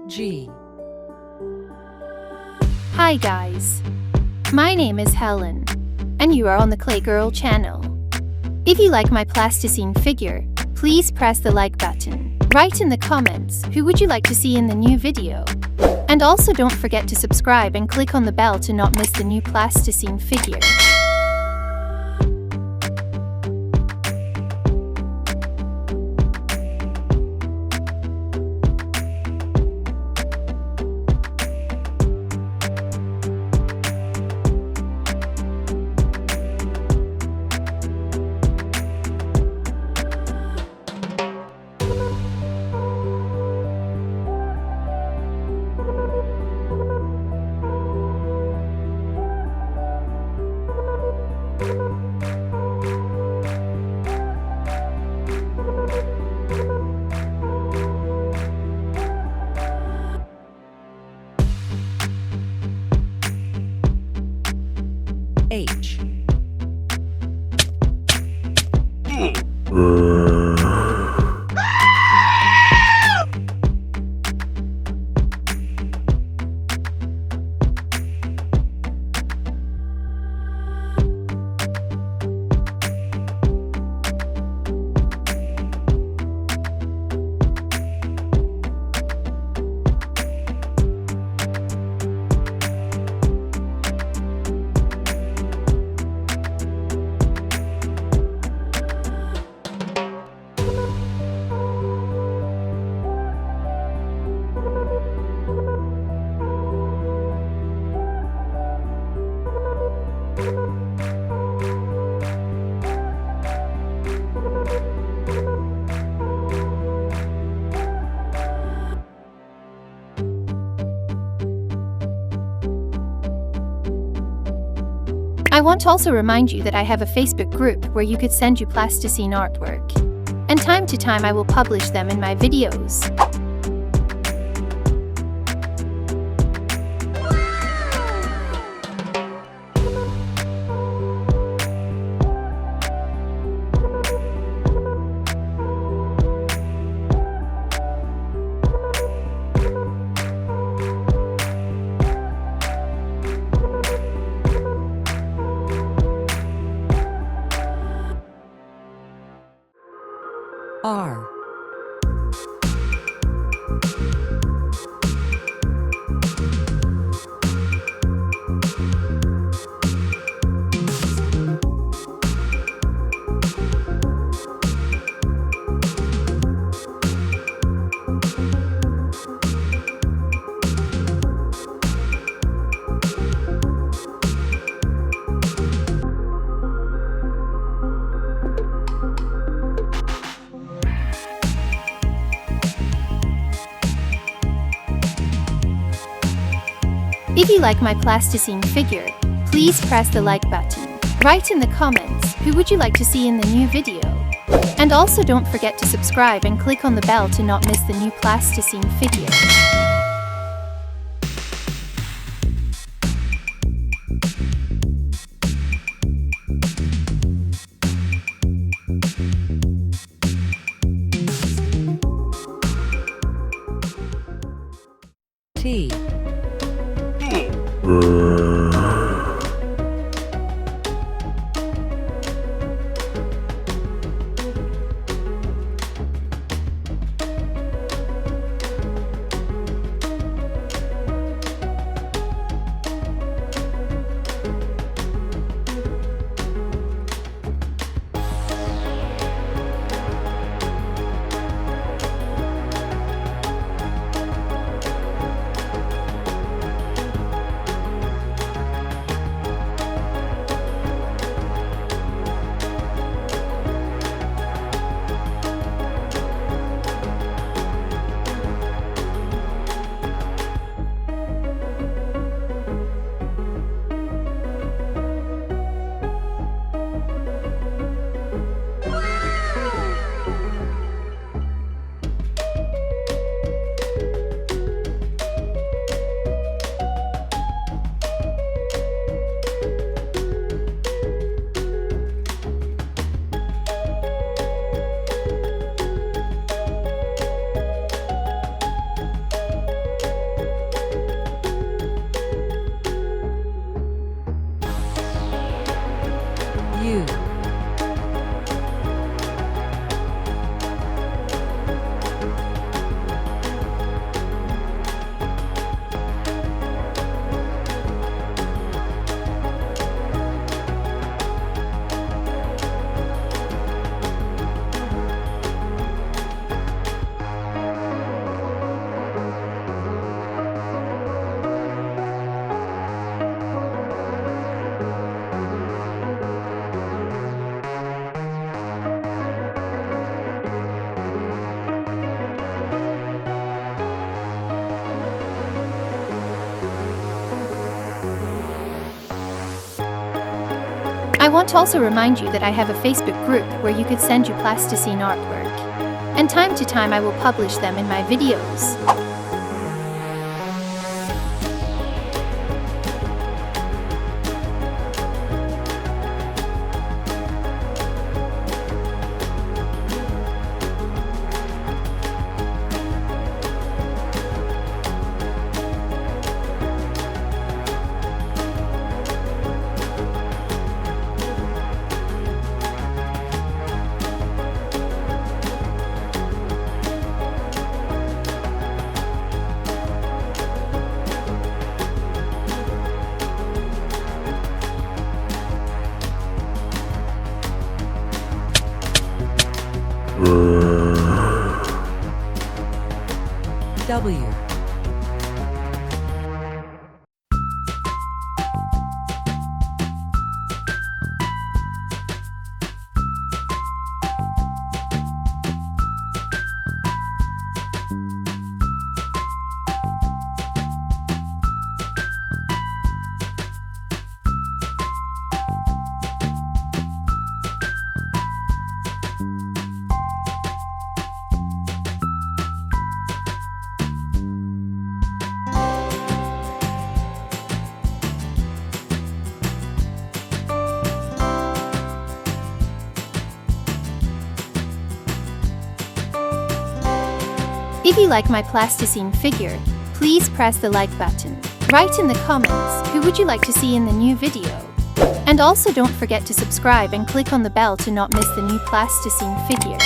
G. Hi guys, my name is Helen, and you are on the Clay Girl channel. If you like my plasticine figure, please press the like button. Write in the comments who would you like to see in the new video. And also don't forget to subscribe and click on the bell to not miss the new plasticine figure. H. I want to also remind you that I have a Facebook group where you could send you plasticine artwork. And time to time I will publish them in my videos. R. If you like my plasticine figure, please press the like button. Write in the comments who would you like to see in the new video. And also don't forget to subscribe and click on the bell to not miss the new plasticine figure. T. I want to also remind you that I have a Facebook group where you could send your plasticine artwork, and time to time I will publish them in my videos. W. If you like my plasticine figure, please press the like button. Write in the comments who would you like to see in the new video. And also don't forget to subscribe and click on the bell to not miss the new plasticine figure.